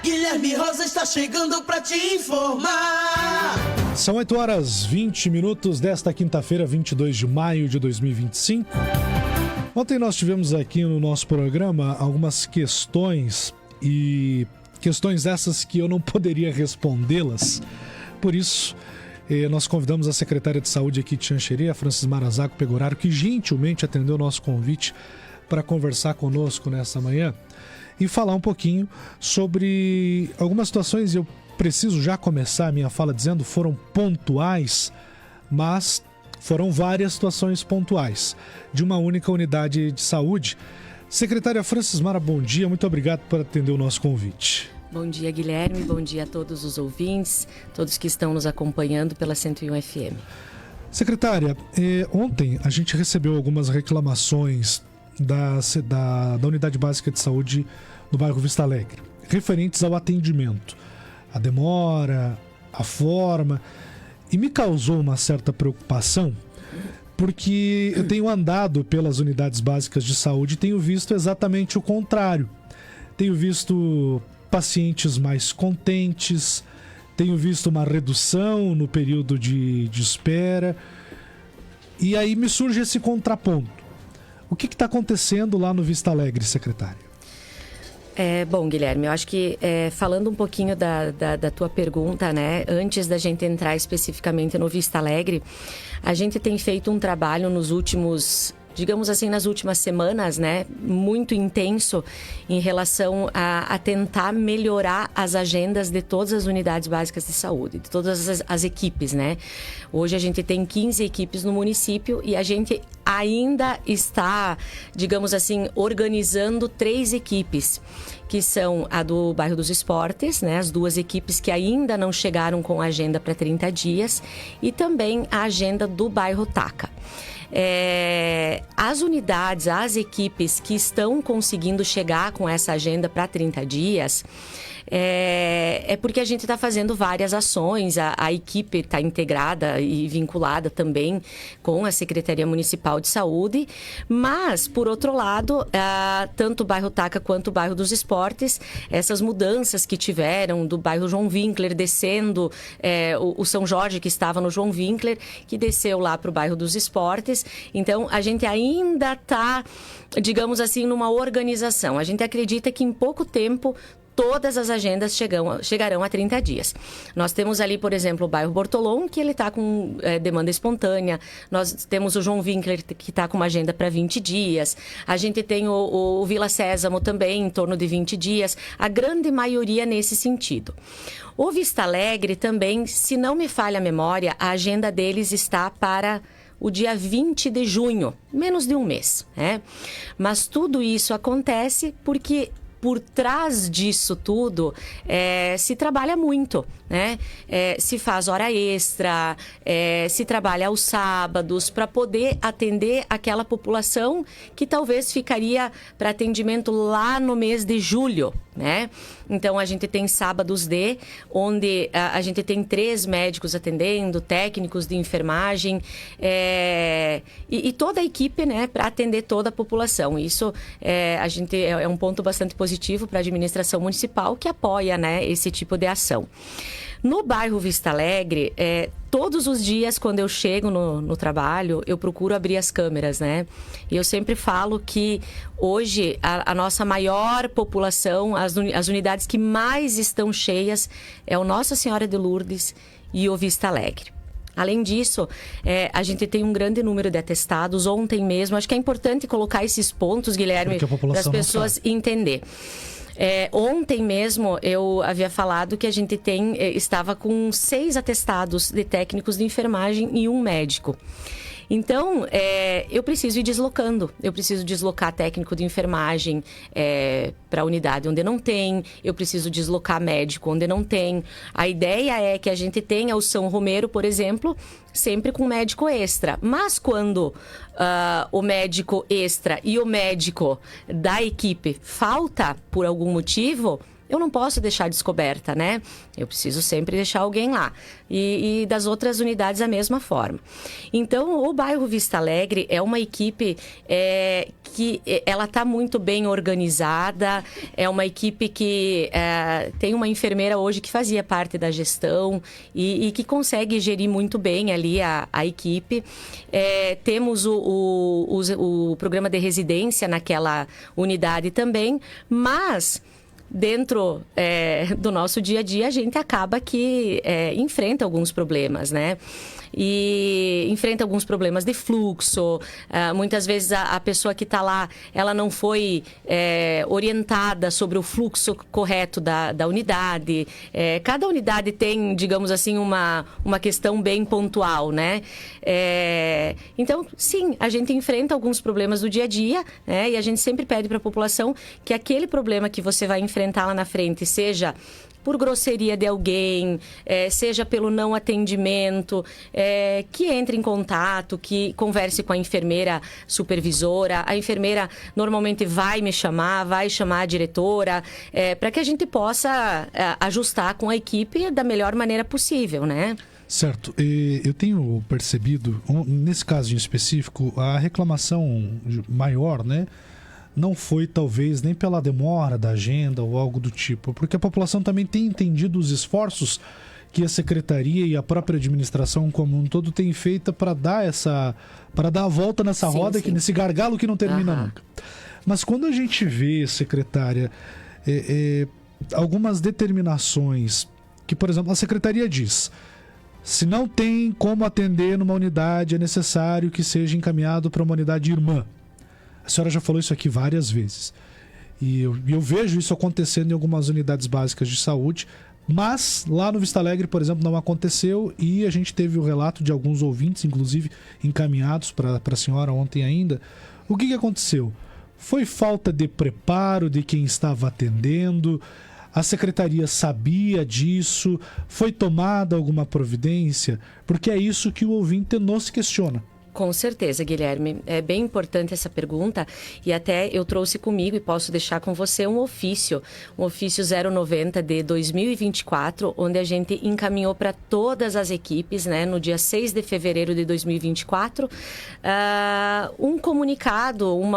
Guilherme Rosa está chegando para te informar. São 8h20 desta quinta-feira, 22 de maio de 2025. Ontem nós tivemos aqui no nosso programa algumas questões, e questões essas que eu não poderia respondê-las. Por isso, nós convidamos a secretária de Saúde aqui de Xanxerê, a Francis Marazaco Pegoraro, que gentilmente atendeu o nosso convite para conversar conosco nessa manhã e falar um pouquinho sobre algumas situações. Eu preciso já começar a minha fala dizendo foram pontuais, mas foram várias situações pontuais de uma única unidade de saúde. Secretária Francis Mara, bom dia, muito obrigado por atender o nosso convite. Bom dia, Guilherme, bom dia a todos os ouvintes, todos que estão nos acompanhando pela 101 FM. Secretária, ontem a gente recebeu algumas reclamações da Unidade Básica de Saúde do bairro Vista Alegre, referentes ao atendimento, a demora, a forma, e me causou uma certa preocupação, porque eu tenho andado pelas unidades básicas de saúde e tenho visto exatamente o contrário. Tenho visto pacientes mais contentes, tenho visto uma redução no período de espera, e aí me surge esse contraponto. O que está acontecendo lá no Vista Alegre, secretária? Bom, Guilherme, eu acho que falando um pouquinho da tua pergunta, né, antes da gente entrar especificamente no Vista Alegre, a gente tem feito um trabalho nos últimos, digamos assim, nas últimas semanas, né, muito intenso em relação a tentar melhorar as agendas de todas as unidades básicas de saúde, de todas as equipes, né. Hoje a gente tem 15 equipes no município e a gente ainda está, digamos assim, organizando 3 equipes, que são a do bairro dos Esportes, né, as 2 equipes que ainda não chegaram com a agenda para 30 dias, e também a agenda do bairro Taca. As unidades, as equipes que estão conseguindo chegar com essa agenda para 30 dias, porque a gente está fazendo várias ações, a equipe está integrada e vinculada também com a Secretaria Municipal de Saúde, mas, por outro lado, tanto o bairro Taca quanto o bairro dos Esportes, essas mudanças que tiveram do bairro João Winkler, descendo o São Jorge, que estava no João Winkler, que desceu lá para o bairro dos Esportes. Então, a gente ainda está, digamos assim, numa organização. A gente acredita que em pouco tempo todas as agendas chegarão a 30 dias. Nós temos ali, por exemplo, o bairro Bortolom, que ele está com demanda espontânea. Nós temos o João Winkler, que está com uma agenda para 20 dias. A gente tem o Vila Sésamo também, em torno de 20 dias. A grande maioria nesse sentido. O Vista Alegre também, se não me falha a memória, a agenda deles está para o dia 20 de junho, menos de um mês, né? Mas tudo isso acontece porque por trás disso tudo, se trabalha muito, né? Se faz hora extra, se trabalha aos sábados para poder atender aquela população que talvez ficaria para atendimento lá no mês de julho, né? Então, a gente tem sábados onde a gente tem 3 médicos atendendo, técnicos de enfermagem, e toda a equipe, né, para atender toda a população. Isso a gente é um ponto bastante positivo para a administração municipal, que apoia, né, esse tipo de ação. No bairro Vista Alegre, todos os dias, quando eu chego no trabalho, eu procuro abrir as câmeras, né? E eu sempre falo que hoje a nossa maior população, as unidades que mais estão cheias, é o Nossa Senhora de Lourdes e o Vista Alegre. Além disso, a gente tem um grande número de atestados. Ontem mesmo, acho que é importante colocar esses pontos, Guilherme, para as pessoas entender. Ontem mesmo eu havia falado que a gente estava com 6 atestados de técnicos de enfermagem e 1 médico. Então, eu preciso ir deslocando. Eu preciso deslocar técnico de enfermagem para a unidade onde não tem. Eu preciso deslocar médico onde não tem. A ideia é que a gente tenha o São Romero, por exemplo, sempre com médico extra. Mas quando o médico extra e o médico da equipe falta por algum motivo, eu não posso deixar descoberta, né? Eu preciso sempre deixar alguém lá. E das outras unidades da mesma forma. Então, o bairro Vista Alegre é uma equipe que ela está muito bem organizada, é uma equipe que tem uma enfermeira hoje que fazia parte da gestão e que consegue gerir muito bem ali a equipe. Temos o programa de residência naquela unidade também, mas dentro do nosso dia a dia, a gente acaba que enfrenta alguns problemas, né? E enfrenta alguns problemas de fluxo. Muitas vezes a pessoa que está lá, ela não foi orientada sobre o fluxo correto da unidade. Cada unidade tem, digamos assim, uma questão bem pontual, né? Então, sim, a gente enfrenta alguns problemas do dia a dia, né? E a gente sempre pede para a população que aquele problema que você vai enfrentar lá na frente, seja por grosseria de alguém, seja pelo não atendimento, que entre em contato, que converse com a enfermeira supervisora. A enfermeira normalmente vai me chamar, vai chamar a diretora, para que a gente possa ajustar com a equipe da melhor maneira possível, né? Certo. Eu tenho percebido, nesse caso em específico, a reclamação maior, né? Não foi talvez nem pela demora da agenda ou algo do tipo, porque a população também tem entendido os esforços que a secretaria e a própria administração como um todo tem feito para dar a volta nessa roda, sim. Nesse gargalo que não termina nunca. Mas quando a gente vê, secretária, algumas determinações que, por exemplo, a secretaria diz: se não tem como atender numa unidade, é necessário que seja encaminhado para uma unidade irmã. A senhora já falou isso aqui várias vezes. E eu vejo isso acontecendo em algumas unidades básicas de saúde, mas lá no Vista Alegre, por exemplo, não aconteceu, e a gente teve o relato de alguns ouvintes, inclusive encaminhados para a senhora ontem ainda. O que aconteceu? Foi falta de preparo de quem estava atendendo? A secretaria sabia disso? Foi tomada alguma providência? Porque é isso que o ouvinte nos questiona. Com certeza, Guilherme. É bem importante essa pergunta e até eu trouxe comigo e posso deixar com você um ofício 090 de 2024, onde a gente encaminhou para todas as equipes, né, no dia 6 de fevereiro de 2024, um comunicado, um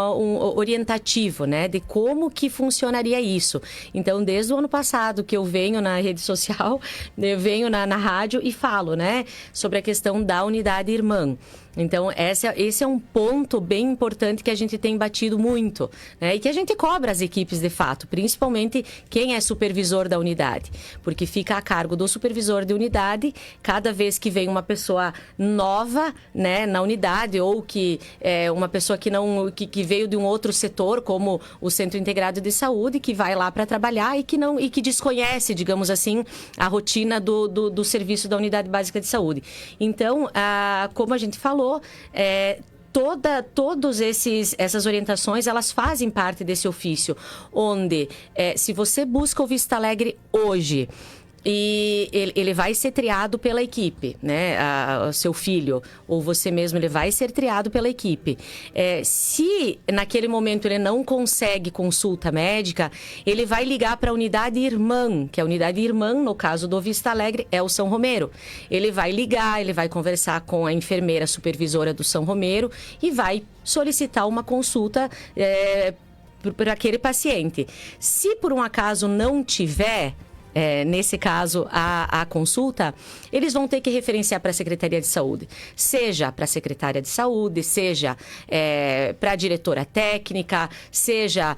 orientativo, né, de como que funcionaria isso. Então, desde o ano passado que eu venho na rede social, eu venho na rádio e falo, né, sobre a questão da unidade irmã. Então, esse é um ponto bem importante que a gente tem batido muito, né? E que a gente cobra as equipes, de fato, principalmente quem é supervisor da unidade, porque fica a cargo do supervisor de unidade, cada vez que vem uma pessoa nova, né, na unidade, ou que uma pessoa que veio de um outro setor, como o Centro Integrado de Saúde, que vai lá para trabalhar e que desconhece, digamos assim, a rotina do serviço da Unidade Básica de Saúde. Então, como a gente falou, todas essas orientações, elas fazem parte desse ofício, onde se você busca o Vista Alegre hoje, e ele vai ser triado pela equipe, né? Seu filho ou você mesmo, ele vai ser triado pela equipe. Se naquele momento ele não consegue consulta médica, ele vai ligar para a unidade irmã, que a unidade irmã, no caso do Vista Alegre, é o São Romero. Ele vai ligar, ele vai conversar com a enfermeira supervisora do São Romero e vai solicitar uma consulta para aquele paciente. Se por um acaso não tiver, nesse caso, a consulta, eles vão ter que referenciar para a Secretaria de Saúde. Seja para a Secretária de Saúde, seja para a diretora técnica, seja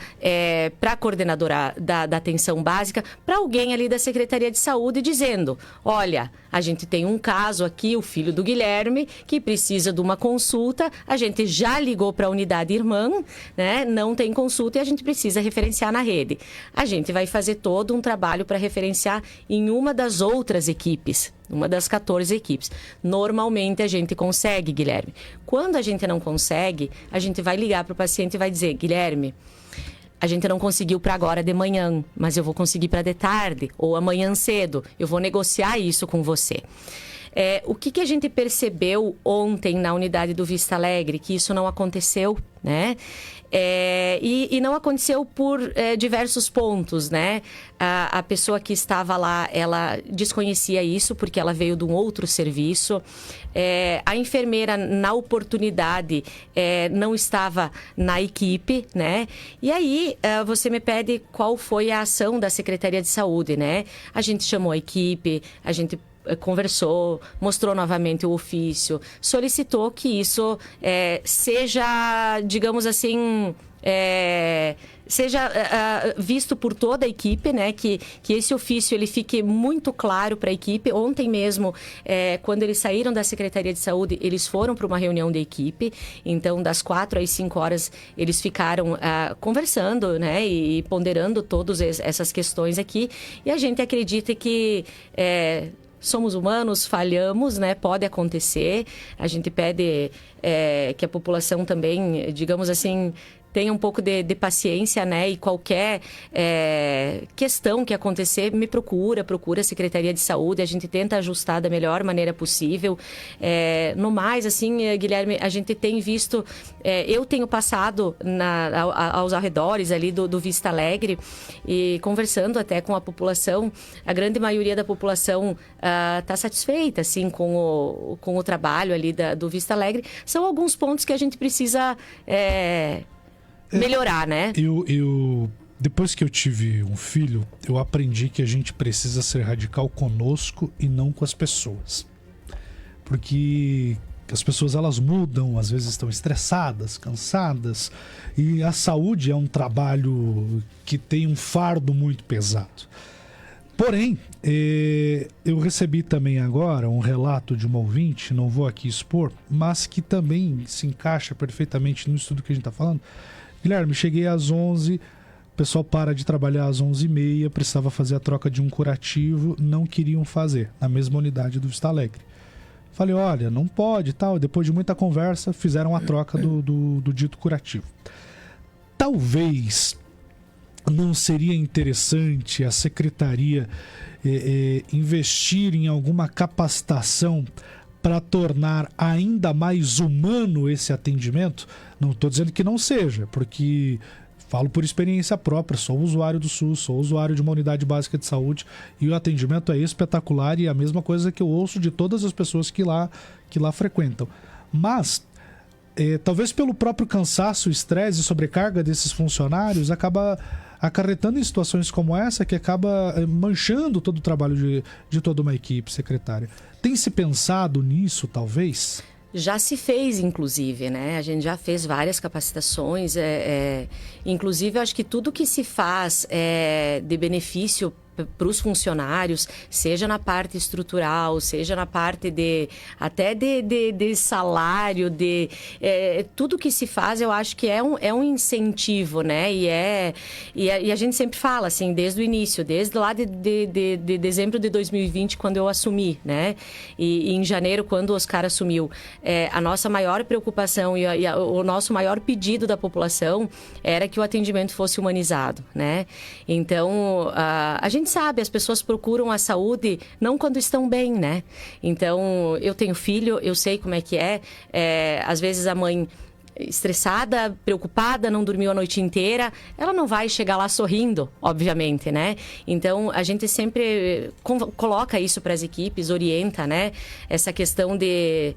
para a coordenadora da atenção básica, para alguém ali da Secretaria de Saúde, dizendo: olha, a gente tem um caso aqui, o filho do Guilherme, que precisa de uma consulta, a gente já ligou para a unidade irmã, né? Não tem consulta e a gente precisa referenciar na rede. A gente vai fazer todo um trabalho para referenciar em uma das outras equipes, uma das 14 equipes. Normalmente a gente consegue, Guilherme. Quando a gente não consegue, a gente vai ligar para o paciente e vai dizer: Guilherme, a gente não conseguiu para agora de manhã, mas eu vou conseguir para de tarde ou amanhã cedo. Eu vou negociar isso com você. O que a gente percebeu ontem na unidade do Vista Alegre? Que isso não aconteceu, né? E não aconteceu por diversos pontos, né? A pessoa que estava lá, ela desconhecia isso porque ela veio de um outro serviço. A enfermeira, na oportunidade, não estava na equipe, né? E aí, você me pede qual foi a ação da Secretaria de Saúde, né? A gente chamou a equipe, a gente conversou, mostrou novamente o ofício, solicitou que isso seja, digamos assim, seja visto por toda a equipe, né? Que esse ofício ele fique muito claro para a equipe. Ontem mesmo, quando eles saíram da Secretaria de Saúde, eles foram para uma reunião da equipe. Então, das 4 às 5 horas, eles ficaram conversando, né? E ponderando todas essas questões aqui. E a gente acredita que somos humanos, falhamos, né? Pode acontecer. A gente pede que a população também, digamos assim, tenha um pouco de paciência, né? E qualquer questão que acontecer, me procura a Secretaria de Saúde. A gente tenta ajustar da melhor maneira possível. No mais, assim, Guilherme, a gente tem visto... eu tenho passado aos arredores ali do Vista Alegre e conversando até com a população. A grande maioria da população está satisfeita, assim, com o trabalho ali do Vista Alegre. São alguns pontos que a gente precisa... melhorar, né? Depois que eu tive um filho, eu aprendi que a gente precisa ser radical conosco e não com as pessoas. Porque as pessoas, elas mudam, às vezes estão estressadas, cansadas, e a saúde é um trabalho que tem um fardo muito pesado. Porém, eu recebi também agora um relato de uma ouvinte, não vou aqui expor, mas que também se encaixa perfeitamente no estudo que a gente está falando. Guilherme, cheguei às 11, o pessoal para de trabalhar às 11h30, precisava fazer a troca de um curativo, não queriam fazer, na mesma unidade do Vista Alegre. Falei, olha, não pode e tal. Depois de muita conversa, fizeram a troca do dito curativo. Talvez não seria interessante a secretaria investir em alguma capacitação para tornar ainda mais humano esse atendimento? Não estou dizendo que não seja, porque falo por experiência própria, sou usuário do SUS, sou usuário de uma unidade básica de saúde e o atendimento é espetacular e é a mesma coisa que eu ouço de todas as pessoas que lá frequentam. Mas, talvez pelo próprio cansaço, estresse e sobrecarga desses funcionários, acaba acarretando em situações como essa que acaba manchando todo o trabalho de toda uma equipe, secretária. Tem se pensado nisso, talvez? Já se fez, inclusive, né? A gente já fez várias capacitações. Inclusive, eu acho que tudo que se faz de benefício para os funcionários, seja na parte estrutural, seja na parte até de salário, tudo que se faz, eu acho que é um incentivo, né? E a gente sempre fala, assim, desde o início, desde lá de dezembro de 2020, quando eu assumi, né? E em janeiro, quando o Oscar assumiu, a nossa maior preocupação e o nosso maior pedido da população era que o atendimento fosse humanizado, né? Então, a gente sabe, as pessoas procuram a saúde não quando estão bem, né? Então, eu tenho filho, eu sei como é que às vezes a mãe estressada, preocupada, não dormiu a noite inteira, ela não vai chegar lá sorrindo, obviamente, né? Então, a gente sempre coloca isso para as equipes, orienta, né? Essa questão de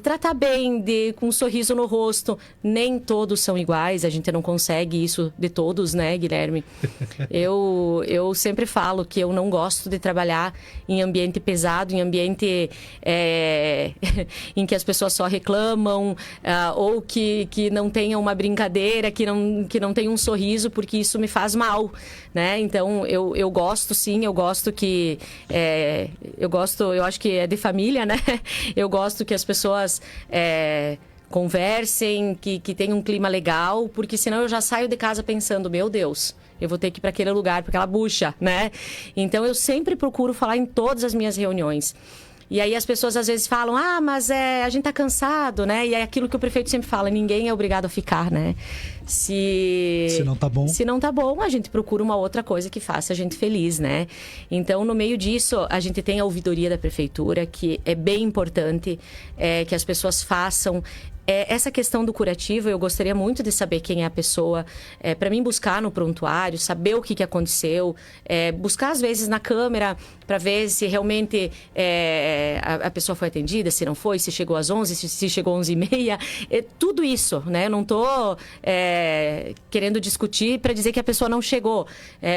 tratar bem, com um sorriso no rosto. Nem todos são iguais, a gente não consegue isso de todos, né, Guilherme? Eu sempre falo que eu não gosto de trabalhar em ambiente pesado, em ambiente em que as pessoas só reclamam, ou que não tenha uma brincadeira, que não tenha um sorriso, porque isso me faz mal, né? Então, eu gosto sim, eu gosto que... eu acho que é de família, né? Eu gosto que as pessoas conversem, que tenham um clima legal, porque senão eu já saio de casa pensando, meu Deus, eu vou ter que ir para aquele lugar, para aquela bucha, né? Então, eu sempre procuro falar em todas as minhas reuniões. E aí as pessoas às vezes falam, mas a gente tá cansado, né? E é aquilo que o prefeito sempre fala, ninguém é obrigado a ficar, né? Se não tá bom. Se não tá bom, a gente procura uma outra coisa que faça a gente feliz, né? Então, no meio disso, a gente tem a ouvidoria da prefeitura, que é bem importante que as pessoas façam. Essa questão do curativo, eu gostaria muito de saber quem é a pessoa, para mim buscar no prontuário, saber o que aconteceu, buscar às vezes na câmera para ver se realmente a pessoa foi atendida, se não foi, se chegou às 11, se chegou às 11h30, tudo isso, né? Eu não estou querendo discutir para dizer que a pessoa não chegou,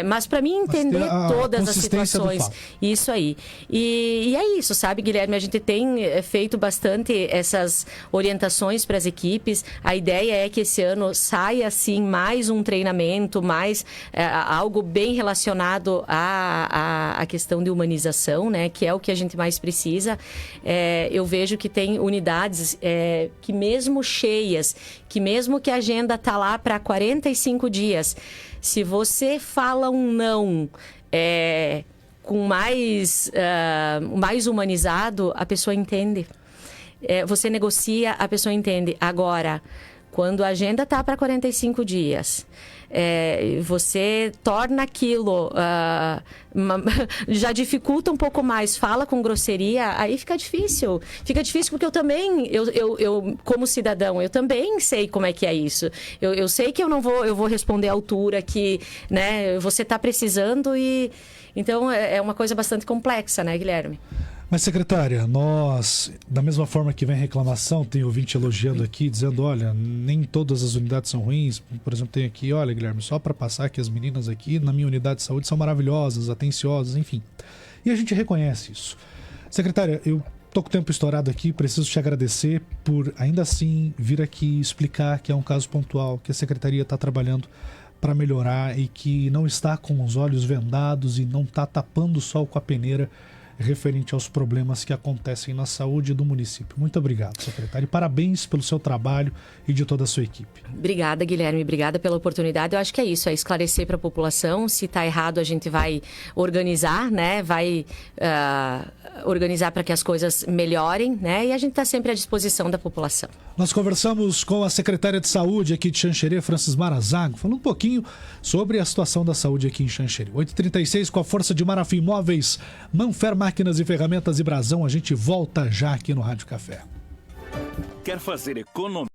mas para mim entender todas as situações. Isso aí. E é isso, sabe, Guilherme? A gente tem feito bastante essas orientações para as equipes. A ideia é que esse ano saia, assim, mais um treinamento, mais algo bem relacionado à questão de humanização, né? Que é o que a gente mais precisa. Eu vejo que tem unidades que mesmo cheias, que mesmo que a agenda está lá para 45 dias, se você fala um não com mais humanizado, a pessoa entende. Você negocia, a pessoa entende. Agora, quando a agenda está para 45 dias, você torna aquilo, já dificulta um pouco mais, fala com grosseria, aí fica difícil. Fica difícil porque eu também, eu como cidadão, eu também sei como é que é isso. Eu sei que eu vou responder à altura que, né, você está precisando e... Então, é uma coisa bastante complexa, né, Guilherme? Mas, secretária, nós, da mesma forma que vem reclamação, tem ouvinte elogiando aqui, dizendo, olha, nem todas as unidades são ruins. Por exemplo, tem aqui, olha, Guilherme, só para passar que as meninas aqui na minha unidade de saúde são maravilhosas, atenciosas, enfim. E a gente reconhece isso. Secretária, eu tô com o tempo estourado aqui, preciso te agradecer por, ainda assim, vir aqui explicar que é um caso pontual, que a secretaria está trabalhando para melhorar e que não está com os olhos vendados e não está tapando o sol com a peneira referente aos problemas que acontecem na saúde do município. Muito obrigado, secretário. E parabéns pelo seu trabalho e de toda a sua equipe. Obrigada, Guilherme. Obrigada pela oportunidade. Eu acho que é isso, é esclarecer para a população. Se está errado, a gente vai organizar, né? Vai organizar para que as coisas melhorem, né? E a gente está sempre à disposição da população. Nós conversamos com a secretária de saúde aqui de Xanxerê, Francis Marazago, falando um pouquinho sobre a situação da saúde aqui em Xanxerê. 8h36, com a força de Marafim Imóveis, Manfer Máquinas e Ferramentas e Brasão. A gente volta já aqui no Rádio Café. Quer fazer economia?